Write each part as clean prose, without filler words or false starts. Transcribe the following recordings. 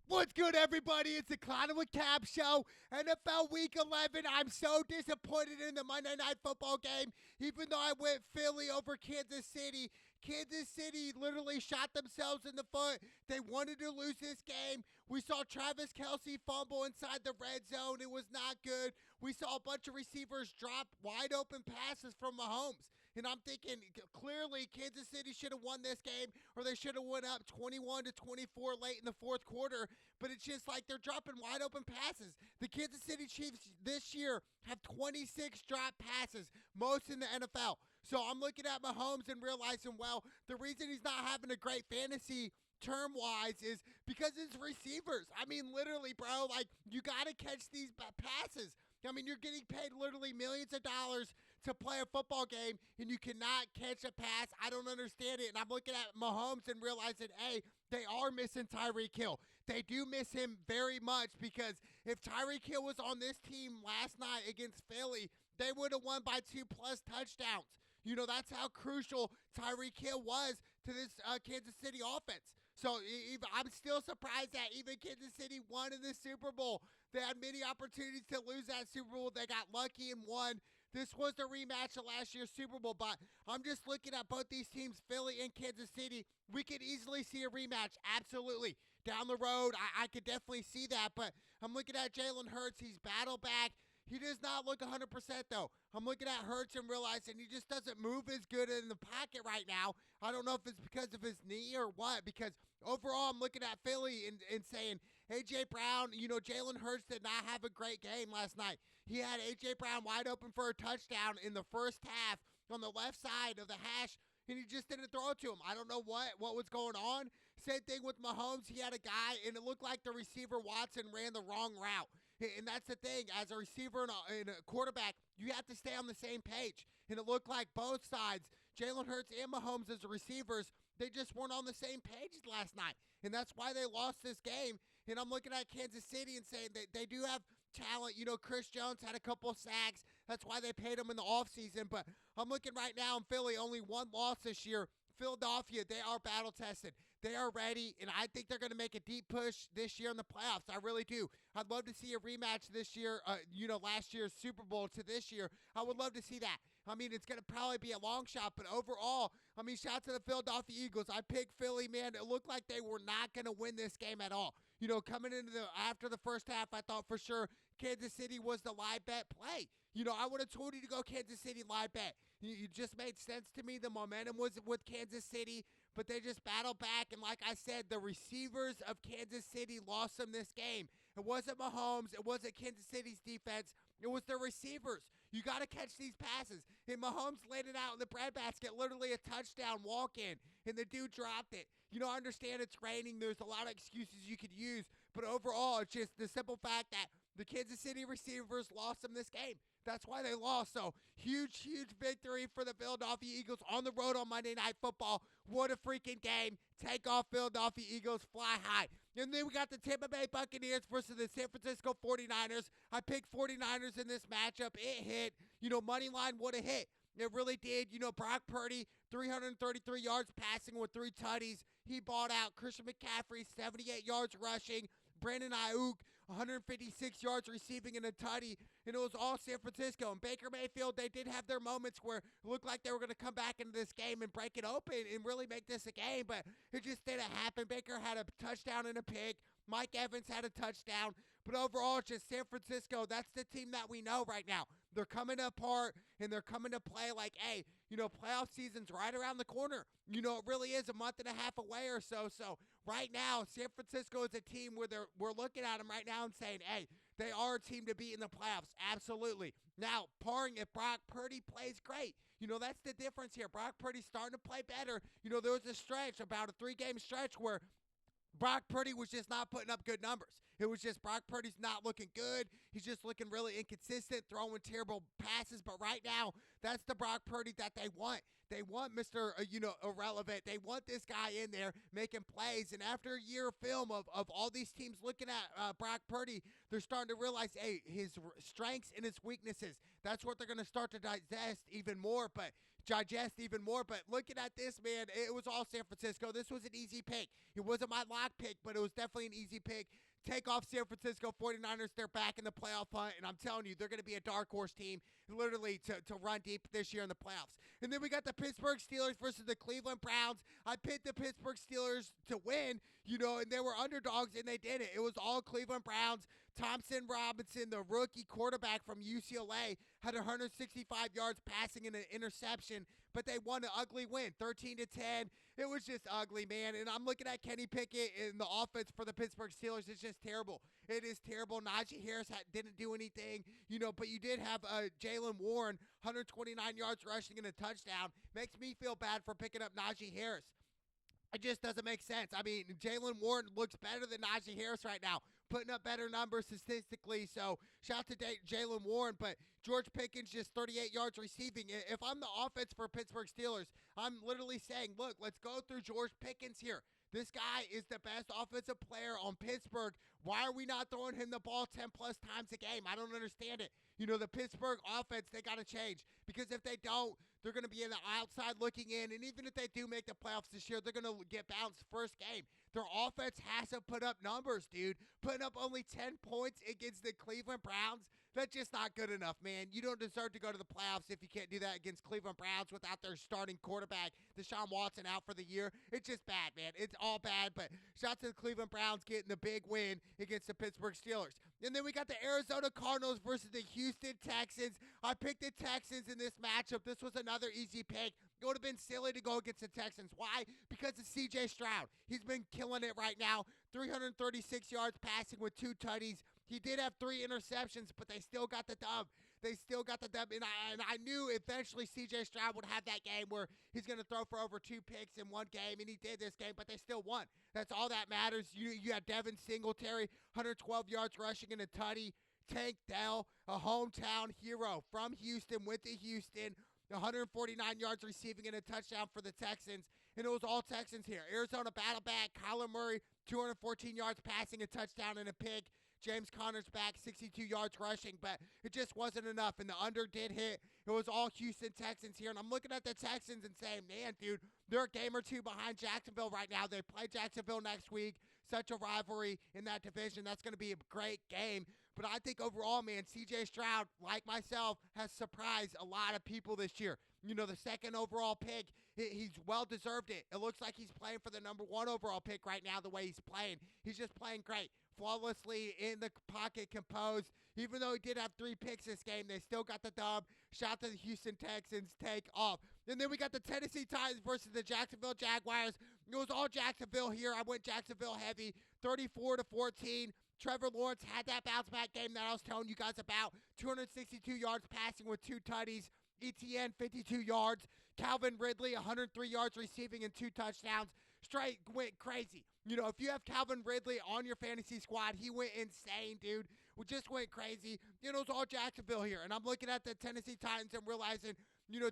What's good, everybody? It's the Clown with Cap Show. NFL Week 11. I'm so disappointed in the Monday Night Football game. Even though I went Philly over Kansas City, Kansas City literally shot themselves in the foot. They wanted to lose this game. We saw Travis Kelce fumble inside the red zone. It was not good. We saw a bunch of receivers drop wide open passes from Mahomes. And I'm thinking clearly Kansas City should have won this game, or they should have went up 21-24 late in the fourth quarter. But it's just like they're dropping wide open passes. The Kansas City Chiefs this year have 26 drop passes, most in the NFL. So I'm looking at Mahomes and realizing, well, the reason he's not having a great fantasy term-wise is because his receivers. I mean, literally, bro, like, you got to catch these passes. I mean, you're getting paid literally millions of dollars to play a football game, and you cannot catch a pass. I don't understand it. And I'm looking at Mahomes and realizing, hey, they are missing Tyreek Hill. They do miss him very much, because if Tyreek Hill was on this team last night against Philly, they would have won by 2+ touchdowns. You know, that's how crucial Tyreek Hill was to this Kansas City offense. So I'm still surprised that even Kansas City won in the Super Bowl. They had many opportunities to lose that Super Bowl. They got lucky and won. This was the rematch of last year's Super Bowl, but I'm just looking at both these teams, Philly and Kansas City. We could easily see a rematch, absolutely. Down the road, I could definitely see that, but I'm looking at Jalen Hurts. He's battle back. He does not look 100%, though. I'm looking at Hurts and realizing he just doesn't move as good in the pocket right now. I don't know if it's because of his knee or what, because overall I'm looking at Philly and saying, A.J. Brown, you know, Jalen Hurts did not have a great game last night. He had A.J. Brown wide open for a touchdown in the first half on the left side of the hash, and he just didn't throw it to him. I don't know what was going on. Same thing with Mahomes. He had a guy, and it looked like the receiver Watson ran the wrong route. And that's the thing. As a receiver and a quarterback, you have to stay on the same page. And it looked like both sides, Jalen Hurts and Mahomes as receivers, they just weren't on the same page last night. And that's why they lost this game. And I'm looking at Kansas City and saying that they do have talent. You know, Chris Jones had a couple of sacks. That's why they paid him in the offseason. But I'm looking right now in Philly, only one loss this year. Philadelphia, they are battle tested. They are ready, and I think they're going to make a deep push this year in the playoffs. I really do. I'd love to see a rematch this year, last year's Super Bowl to this year. I would love to see that. I mean, it's going to probably be a long shot, but overall, I mean, shout out to the Philadelphia Eagles. I picked Philly, man. It looked like they were not going to win this game at all. You know, coming into after the first half, I thought for sure Kansas City was the live bet play. You know, I would have told you to go Kansas City live bet. You just made sense to me. The momentum was with Kansas City, but they just battled back. And like I said, the receivers of Kansas City lost them this game. It wasn't Mahomes. It wasn't Kansas City's defense. It was the receivers. You got to catch these passes. And Mahomes laid it out in the breadbasket, literally a touchdown walk-in, and the dude dropped it. You know, I understand it's raining. There's a lot of excuses you could use, but overall, it's just the simple fact that the Kansas City receivers lost them this game. That's why they lost. So, huge victory for the Philadelphia Eagles on the road on Monday Night Football. What a freaking game. Take off, Philadelphia Eagles. Fly high. And then we got the Tampa Bay Buccaneers versus the San Francisco 49ers. I picked 49ers in this matchup. It hit. You know, money line would have hit. It really did. You know, Brock Purdy, 333 yards passing with 3 tutties. He balled out. Christian McCaffrey, 78 yards rushing. Brandon Ayuk, 156 yards receiving and a tutty, and it was all San Francisco. And Baker Mayfield, they did have their moments where it looked like they were going to come back into this game and break it open and really make this a game, but it just didn't happen. Baker had a touchdown and a pick. Mike Evans had a touchdown. But overall, it's just San Francisco. That's the team that we know right now. They're coming apart, and they're coming to play like, hey, you know, playoff season's right around the corner. You know, it really is a month and a half away or so. So right now, San Francisco is a team where we're looking at them right now and saying, hey, they are a team to beat in the playoffs. Absolutely. Now, parring if Brock Purdy plays great. You know, that's the difference here. Brock Purdy's starting to play better. You know, there was a stretch, about a 3-game stretch where Brock Purdy was just not putting up good numbers. It was just Brock Purdy's not looking good. He's just looking really inconsistent, throwing terrible passes. But right now, that's the Brock Purdy that they want. They want Mr. Irrelevant. They want this guy in there making plays. And after a year of film of all these teams looking at Brock Purdy, they're starting to realize, hey, his strengths and his weaknesses. That's what they're going to start to digest even more. But looking at this, man, it was all San Francisco. This was an easy pick. It wasn't my lock pick, but it was definitely an easy pick. Take off San Francisco 49ers. They're back in the playoff hunt, and I'm telling you, they're going to be a dark horse team, literally, to run deep this year in the playoffs. And then we got the Pittsburgh Steelers versus the Cleveland Browns. I picked the Pittsburgh Steelers to win, and they were underdogs, and they did it. It was all Cleveland Browns. Thompson Robinson, the rookie quarterback from UCLA, had 165 yards passing and an interception, but they won an ugly win, 13-10. It was just ugly, man. And I'm looking at Kenny Pickett and the offense for the Pittsburgh Steelers. It's just terrible. It is terrible. Najee Harris didn't do anything, but you did have Jaylen Warren, 129 yards rushing and a touchdown. Makes me feel bad for picking up Najee Harris. It just doesn't make sense. I mean, Jaylen Warren looks better than Najee Harris right now, putting up better numbers statistically. So shout out to Jaylen Warren, but George Pickens just 38 yards receiving. If I'm the offense for Pittsburgh Steelers, I'm literally saying, look, let's go through George Pickens here. This guy is the best offensive player on Pittsburgh. Why are we not throwing him the ball 10-plus times a game? I don't understand it. The Pittsburgh offense, they got to change. Because if they don't, they're going to be in the outside looking in. And even if they do make the playoffs this year, they're going to get bounced first game. Their offense has to put up numbers, dude. Putting up only 10 points against the Cleveland Browns, that's just not good enough, man. You don't deserve to go to the playoffs if you can't do that against Cleveland Browns without their starting quarterback, Deshaun Watson, out for the year. It's just bad, man. It's all bad, but shout out to the Cleveland Browns getting the big win against the Pittsburgh Steelers. And then we got the Arizona Cardinals versus the Houston Texans. I picked the Texans in this matchup. This was another easy pick. It would have been silly to go against the Texans. Why? Because of C.J. Stroud. He's been killing it right now. 336 yards passing with 2 tutties. He did have 3 interceptions, but they still got the dub. And I knew eventually C.J. Stroud would have that game where he's going to throw for over 2 picks in one game, and he did this game, but they still won. That's all that matters. You had Devin Singletary, 112 yards rushing and a tutty. Tank Dell, a hometown hero from Houston, went to Houston, 149 yards receiving and a touchdown for the Texans. And it was all Texans here. Arizona battle back. Kyler Murray, 214 yards passing, a touchdown and a pick. James Conner's back, 62 yards rushing, but it just wasn't enough, and the under did hit. It was all Houston Texans here, and I'm looking at the Texans and saying, man, dude, they're a game or two behind Jacksonville right now. They play Jacksonville next week. Such a rivalry in that division. That's going to be a great game. But I think overall, man, C.J. Stroud, like myself, has surprised a lot of people this year. The second overall pick, he's well-deserved it. It looks like he's playing for the number 1 overall pick right now the way he's playing. He's just playing great. Flawlessly in the pocket, composed. Even though he did have 3 picks this game, they still got the dub. Shout out to the Houston Texans. Take off. And then we got the Tennessee Titans versus the Jacksonville Jaguars. It was all Jacksonville here. I went Jacksonville heavy, 34-14. Trevor Lawrence had that bounce-back game that I was telling you guys about. 262 yards passing with 2 tutties. ETN, 52 yards. Calvin Ridley, 103 yards receiving and 2 touchdowns. Straight went crazy. If you have Calvin Ridley on your fantasy squad, he went insane, dude. We just went crazy. It was all Jacksonville here. And I'm looking at the Tennessee Titans and realizing,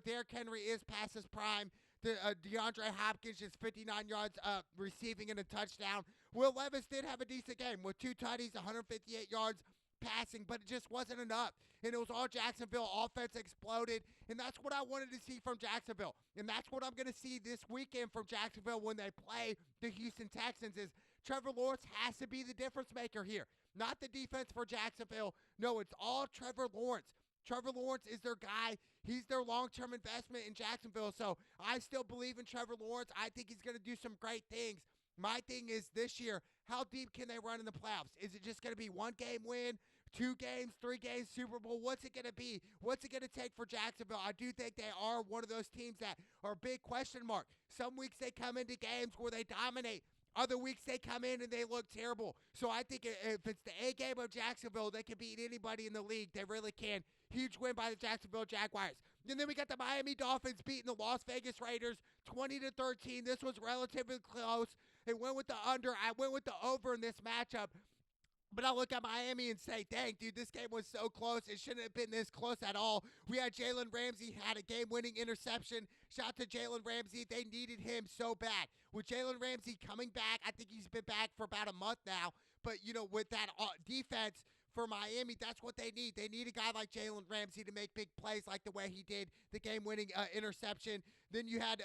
Derrick Henry is past his prime. DeAndre Hopkins just 59 yards receiving and a touchdown. Will Levis did have a decent game with 2 tutties, 158 yards passing, but it just wasn't enough. And it was all Jacksonville. Offense exploded, and that's what I wanted to see from Jacksonville. And that's what I'm going to see this weekend from Jacksonville when they play the Houston Texans is Trevor Lawrence has to be the difference maker here. Not the defense for Jacksonville. No, it's all Trevor Lawrence. Trevor Lawrence is their guy. He's their long-term investment in Jacksonville. So I still believe in Trevor Lawrence. I think he's going to do some great things. My thing is this year, how deep can they run in the playoffs? Is it just going to be 1 game win, 2 games, 3 games, Super Bowl? What's it going to be? What's it going to take for Jacksonville? I do think they are one of those teams that are a big question mark. Some weeks they come into games where they dominate. Other weeks they come in and they look terrible. So I think if it's the A game of Jacksonville, they can beat anybody in the league. They really can. Huge win by the Jacksonville Jaguars. And then we got the Miami Dolphins beating the Las Vegas Raiders 20-13. This was relatively close. It went with the under. I went with the over in this matchup. But I look at Miami and say, dang, dude, this game was so close. It shouldn't have been this close at all. We had Jalen Ramsey had a game-winning interception. Shout out to Jalen Ramsey. They needed him so bad. With Jalen Ramsey coming back, I think he's been back for about a month now. But, with that defense for Miami, that's what they need. They need a guy like Jalen Ramsey to make big plays like the way he did the game-winning interception. Then you had,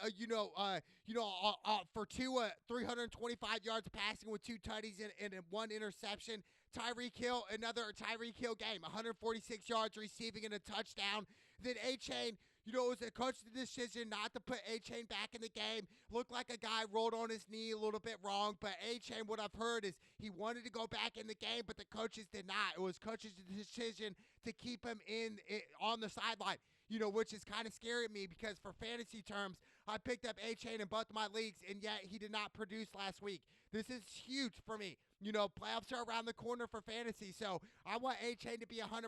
for two 325 yards passing with 2 tutties and one interception. Tyreek Hill, another Tyreek Hill game, 146 yards receiving and a touchdown. Then A-Chain, it was a coach's decision not to put A-Chain back in the game. Looked like a guy rolled on his knee a little bit wrong, but A-Chain, what I've heard is he wanted to go back in the game, but the coaches did not. It was coach's decision to keep him on the sideline. Which is kind of scary to me because for fantasy terms, I picked up A-Chain in both of my leagues, and yet he did not produce last week. This is huge for me. Playoffs are around the corner for fantasy, so I want A-Chain to be 100%,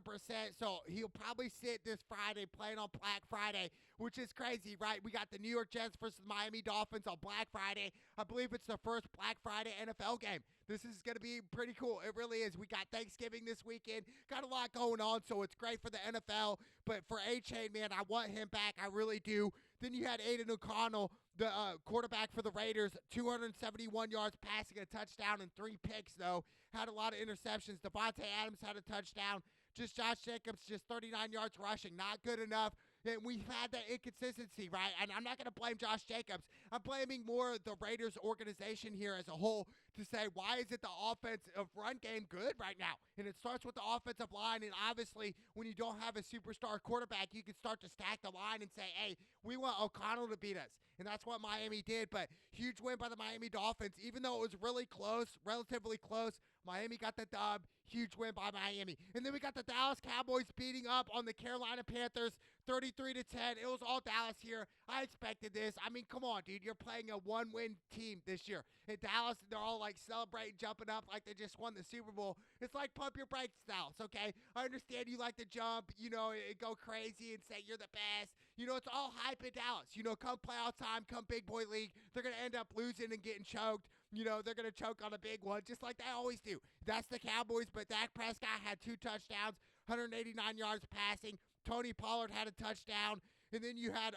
so he'll probably sit this Friday playing on Black Friday, which is crazy, right? We got the New York Jets versus Miami Dolphins on Black Friday. I believe it's the first Black Friday NFL game. This is going to be pretty cool. It really is. We got Thanksgiving this weekend. Got a lot going on, so it's great for the NFL. But for A-Chain, man, I want him back. I really do. Then you had Aiden O'Connell, the quarterback for the Raiders, 271 yards passing, a touchdown, and 3 picks, though. Had a lot of interceptions. Devontae Adams had a touchdown. Just Josh Jacobs, just 39 yards rushing. Not good enough. And we've had that inconsistency, right? And I'm not going to blame Josh Jacobs. I'm blaming more the Raiders organization here as a whole to say, why is it the offensive run game good right now? And it starts with the offensive line. And obviously, when you don't have a superstar quarterback, you can start to stack the line and say, hey, we want O'Connell to beat us. And that's what Miami did. But huge win by the Miami Dolphins. Even though it was really close, relatively close, Miami got the dub. Huge win by Miami. And then we got the Dallas Cowboys beating up on the Carolina Panthers 33-10. It was all Dallas here. I expected this. I mean, come on, dude. You're playing a one-win team this year. In Dallas, they're all like celebrating, jumping up like they just won the Super Bowl. It's like pump your brakes, Dallas, okay? I understand you like to jump, go crazy and say you're the best. It's all hype in Dallas. Come playoff time, come big boy league, they're going to end up losing and getting choked. They're going to choke on a big one, just like they always do. That's the Cowboys, but Dak Prescott had 2 touchdowns, 189 yards passing. Tony Pollard had a touchdown. And then you had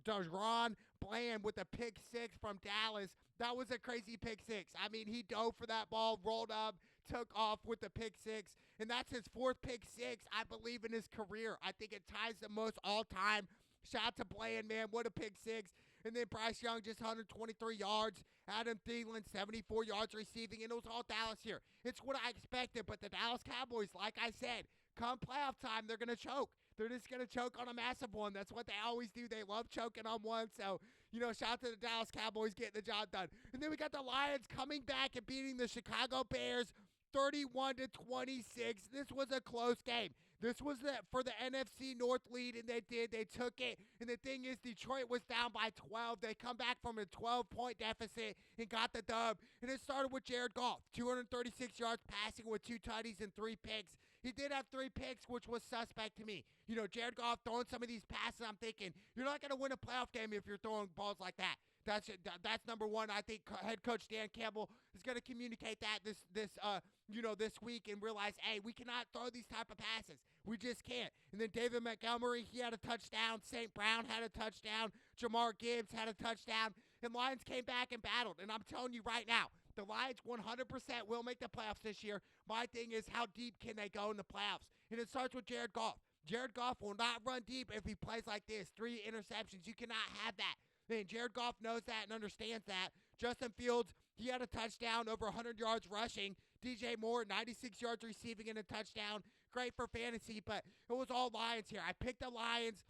DaRon Bland with a pick 6 from Dallas. That was a crazy pick 6. I mean, he dove for that ball, rolled up, took off with the pick 6. And that's his 4th pick 6, I believe, in his career. I think it ties the most all-time. Shout out to Bland, man. What a pick 6. And then Bryce Young, just 123 yards. Adam Thielen, 74 yards receiving. And it was all Dallas here. It's what I expected. But the Dallas Cowboys, like I said, come playoff time, they're going to choke. They're just going to choke on a massive one. That's what they always do. They love choking on one. So, shout out to the Dallas Cowboys getting the job done. And then we got the Lions coming back and beating the Chicago Bears 31-26. This was a close game. This was for the NFC North lead, and they took it. And the thing is, Detroit was down by 12. They come back from a 12-point deficit and got the dub. And it started with Jared Goff, 236 yards passing with 2 tutties and 3 picks. He did have 3 picks, which was suspect to me. Jared Goff throwing some of these passes, I'm thinking, you're not going to win a playoff game if you're throwing balls like that. That's number one. I think head coach Dan Campbell is going to communicate that this week and realize, hey, we cannot throw these type of passes. We just can't. And then David Montgomery, he had a touchdown. St. Brown had a touchdown. Jamar Gibbs had a touchdown. And Lions came back and battled. And I'm telling you right now, the Lions 100% will make the playoffs this year. My thing is, how deep can they go in the playoffs? And it starts with Jared Goff. Jared Goff will not run deep if he plays like this. 3 interceptions. You cannot have that. And Jared Goff knows that and understands that. Justin Fields, he had a touchdown, over 100 yards rushing. DJ Moore, 96 yards receiving and a touchdown. Great for fantasy, but it was all Lions here. I picked the Lions.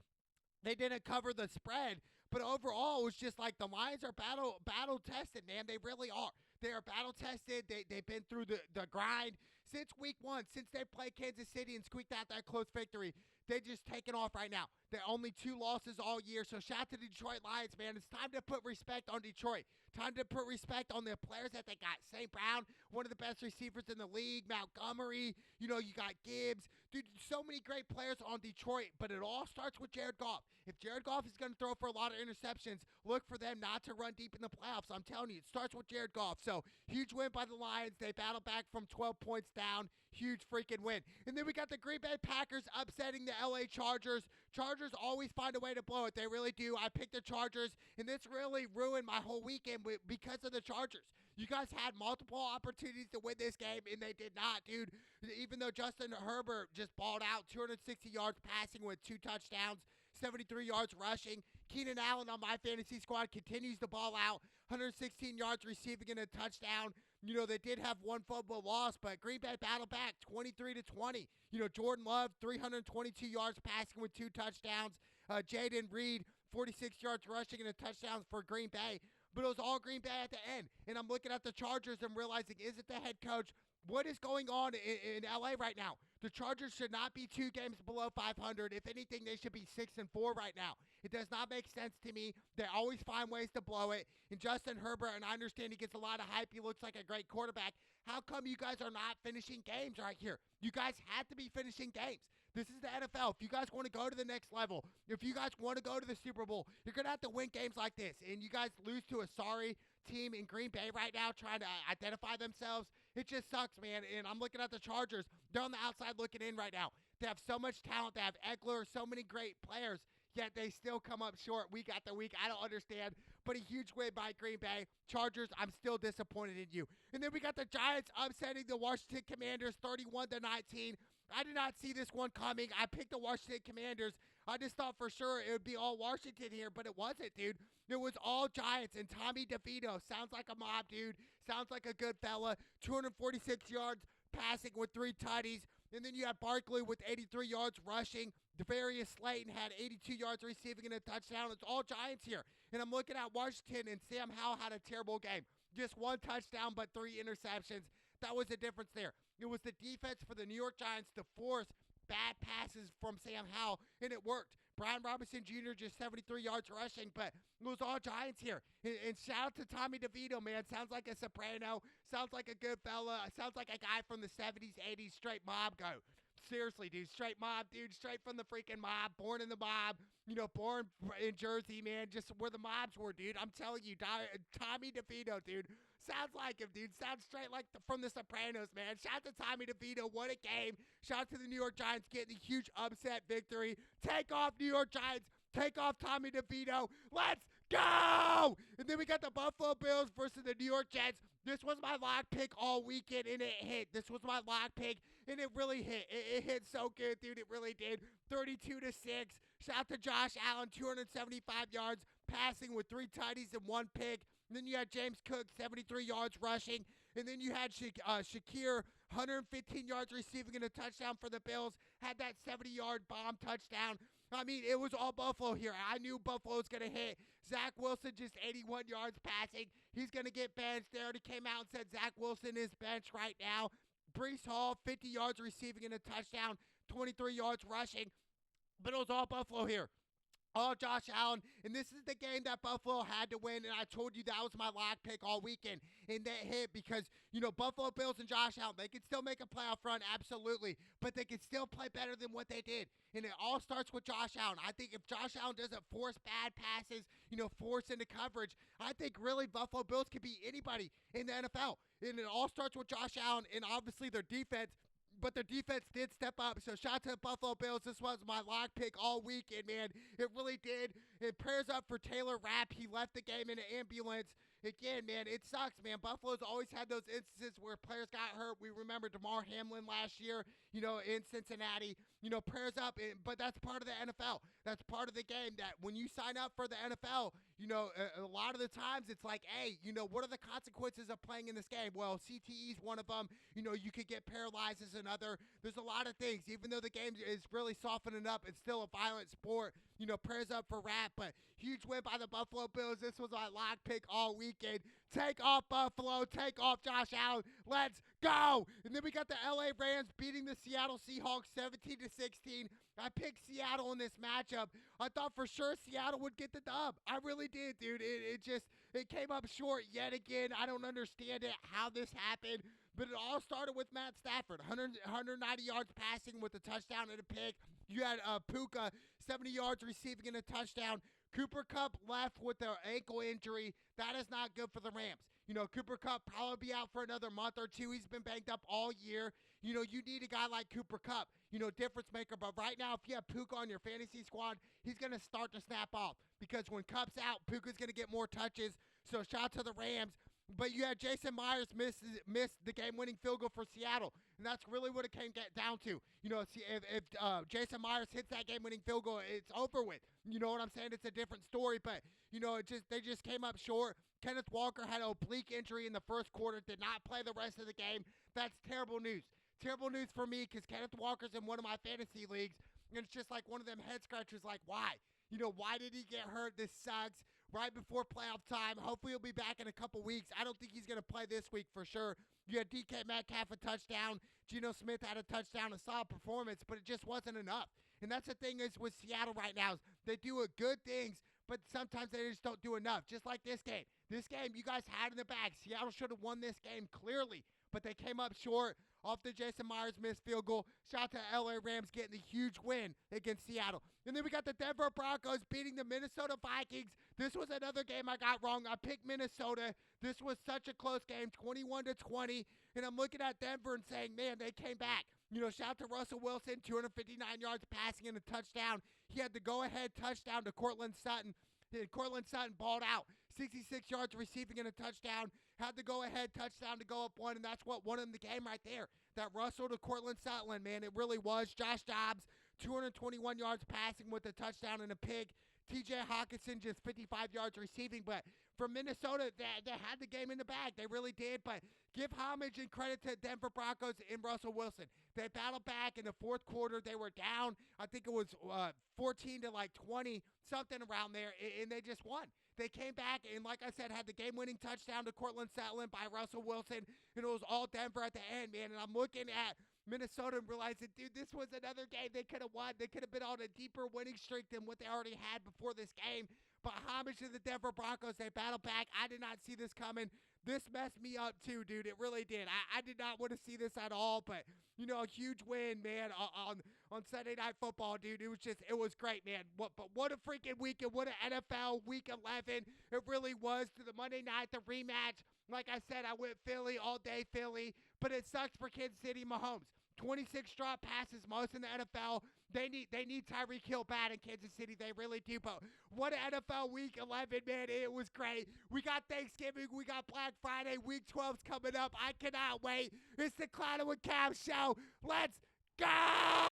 They didn't cover the spread, but overall, it was just like the Lions are battle-tested, man. They really are. They are battle-tested. They've been through the grind since week 1, since they played Kansas City and squeaked out that close victory. They're just taking off right now. They're only 2 losses all year. So shout out to the Detroit Lions, man. It's time to put respect on Detroit. Time to put respect on the players that they got. St. Brown, one of the best receivers in the league. Montgomery, you got Gibbs. Dude, so many great players on Detroit, but it all starts with Jared Goff. If Jared Goff is going to throw for a lot of interceptions, look for them not to run deep in the playoffs. I'm telling you, it starts with Jared Goff. So huge win by the Lions. They battled back from 12 points touchdown. Huge freaking win. And then we got the Green Bay Packers upsetting the LA Chargers. Chargers always find a way to blow it. They really do. I picked the Chargers, and this really ruined my whole weekend because of the Chargers. You guys had multiple opportunities to win this game, and they did not, dude. Even though Justin Herbert just balled out 260 yards passing with 2 touchdowns, 73 yards rushing. Keenan Allen on my fantasy squad continues to ball out, 116 yards receiving and a touchdown. You know, they did have one fumble loss, but Green Bay battled back 23-20. You know, Jordan Love, 322 yards passing with 2 touchdowns. Jaden Reed, 46 yards rushing and a touchdown for Green Bay. But it was all Green Bay at the end. And I'm looking at the Chargers and realizing, is it the head coach? What is going on in LA right now? The Chargers should not be 2 games below 500. If anything, they should be 6-4 right now. It does not make sense to me. They always find ways to blow it. And Justin Herbert, and I understand he gets a lot of hype. He looks like a great quarterback. How come you guys are not finishing games right here? You guys had to be finishing games. This is the NFL. If you guys want to go to the next level, if you guys want to go to the Super Bowl, you're going to have to win games like this. And you guys lose to a sorry team in Green Bay right now trying to identify themselves. It just sucks, man. And I'm looking at the Chargers. They're on the outside looking in right now. They have so much talent. They have Eckler, so many great players, yet they still come up short week after week. I don't understand, but a huge win by Green Bay. Chargers, I'm still disappointed in you. And then we got the Giants upsetting the Washington Commanders 31-19. I did not see this one coming. I picked the Washington Commanders. I just thought for sure it would be all Washington here, but it wasn't, dude. It was all Giants, and Tommy DeVito sounds like a mob, dude. Sounds like a good fella. 246 yards passing with 3 tutties. And then you had Barkley with 83 yards rushing. Devarius Slayton had 82 yards receiving and a touchdown. It's all Giants here. And I'm looking at Washington, and Sam Howell had a terrible game. Just 1 touchdown, but 3 interceptions. That was the difference there. It was the defense for the New York Giants to force bad passes from Sam Howell, and it worked. Brian Robinson Jr. just 73 yards rushing, but it was all Giants here. And shout out to Tommy DeVito, man. Sounds like a soprano. Sounds like a good fella. Sounds like a guy from the 70s, 80s, straight mob go. Seriously, dude. Straight mob, dude. Straight from the freaking mob. Born in the mob. You know, born in Jersey, man. Just where the mobs were, dude. I'm telling you, Tommy DeVito, dude. Sounds like him, dude. Sounds straight like from the Sopranos, man. Shout out to Tommy DeVito. What a game. Shout out to the New York Giants getting the huge upset victory. Take off, New York Giants. Take off Tommy DeVito. Let's go! And then we got the Buffalo Bills versus the New York Jets. This was my lock pick all weekend, and it hit. This was my lock pick, and it really hit. It hit so good, dude. It really did. 32-6. Shout out to Josh Allen, 275 yards, passing with 3 tutties and 1 pick. And then you had James Cook, 73 yards rushing. And then you had Shakir, 115 yards receiving and a touchdown for the Bills. Had that 70-yard bomb touchdown. I mean, it was all Buffalo here. I knew Buffalo was going to hit. Zach Wilson just 81 yards passing. He's going to get benched. They already came out and said Zach Wilson is benched right now. Breece Hall, 50 yards receiving and a touchdown, 23 yards rushing. But it was all Buffalo here. All Josh Allen, and this is the game that Buffalo had to win, and I told you that was my lock pick all weekend, and that hit because, you know, Buffalo Bills and Josh Allen, they can still make a playoff run, absolutely, but they can still play better than what they did, and it all starts with Josh Allen. I think if Josh Allen doesn't force bad passes, you know, force into coverage, I think really Buffalo Bills could beat anybody in the NFL, and it all starts with Josh Allen and obviously their defense. But their defense did step up. So shout out to the Buffalo Bills. This was my lock pick all weekend, man. It really did. And prayers up for Taylor Rapp. He left the game in an ambulance. Again, man, it sucks, man. Buffalo's always had those instances where players got hurt. We remember DeMar Hamlin last year, you know, in Cincinnati. You know, prayers up. But that's part of the NFL. That's part of the game that when you sign up for the NFL, you know, a lot of the times it's like, hey, you know, what are the consequences of playing in this game? Well, CTE is one of them. You know, you could get paralyzed as another. There's a lot of things. Even though the game is really softening up, it's still a violent sport. You know, prayers up for Rapp. But huge win by the Buffalo Bills. This was my lock pick all weekend. Take off Buffalo. Take off Josh Allen. Let's go. And then we got the LA Rams beating the Seattle Seahawks 17-16. I picked Seattle in this matchup. I thought for sure Seattle would get the dub. I really did, dude. It came up short yet again. I don't understand it, how this happened. But it all started with Matt Stafford. 190 yards passing with a touchdown and a pick. You had Puka, 70 yards receiving and a touchdown. Cooper Kupp left with an ankle injury. That is not good for the Rams. Cooper Kupp probably be out for another month or two. He's been banged up all year. You need a guy like Cooper Kupp, difference maker. But right now, if you have Puka on your fantasy squad, he's going to start to snap off because when Kupp's out, Puka's going to get more touches. So shout out to the Rams. But you had Jason Myers miss the game-winning field goal for Seattle, and that's really what it came down to. If Jason Myers hits that game-winning field goal, it's over with. You know what I'm saying? It's a different story, but they just came up short. Kenneth Walker had an oblique injury in the first quarter, did not play the rest of the game. That's terrible news. Terrible news for me because Kenneth Walker's in one of my fantasy leagues, and it's just like one of them head scratchers. Like, why? Why did he get hurt? This sucks. Right before playoff time. Hopefully he'll be back in a couple weeks. I don't think he's going to play this week for sure. You had DK Metcalf a touchdown. Geno Smith had a touchdown, a solid performance, but it just wasn't enough. And that's the thing is with Seattle right now. They do good things, but sometimes they just don't do enough. Just like this game. This game you guys had in the bag. Seattle should have won this game clearly, but they came up short off the Jason Myers missed field goal. Shout out to LA Rams getting the huge win against Seattle. And then we got the Denver Broncos beating the Minnesota Vikings. This was another game I got wrong. I picked Minnesota. This was such a close game, 21-20. And I'm looking at Denver and saying, man, they came back. Shout out to Russell Wilson, 259 yards passing and a touchdown. He had the go-ahead touchdown to Cortland Sutton. Cortland Sutton balled out, 66 yards receiving and a touchdown. Had the go-ahead touchdown to go up one, and that's what won him the game right there. That Russell to Cortland Sutton, man, it really was. Josh Dobbs, 221 yards passing with a touchdown and a pick. T.J. Hawkinson just 55 yards receiving. But for Minnesota, they had the game in the bag. They really did. But give homage and credit to Denver Broncos and Russell Wilson. They battled back in the fourth quarter. They were down. I think it was 14 to 20, something around there, and they just won. They came back and, like I said, had the game-winning touchdown to Cortland Sutton by Russell Wilson, and it was all Denver at the end, man. And I'm looking at Minnesota and realizing, dude, this was another game they could have won. They could have been on a deeper winning streak than what they already had before this game. But homage to the Denver Broncos. They battled back. I did not see this coming. This messed me up too, dude. It really did. I did not want to see this at all, but a huge win, man, on Sunday Night Football, dude. It was great, man. But what a freaking weekend. What an NFL Week 11. It really was. To the Monday night, the rematch. Like I said, I went Philly all day, Philly. But it sucks for Kansas City Mahomes. 26 drop passes, most in the NFL. They need Tyreek Hill bad in Kansas City. They really do. But what an NFL Week 11, man. It was great. We got Thanksgiving. We got Black Friday. Week 12's coming up. I cannot wait. It's the Cloud with Cam show. Let's go!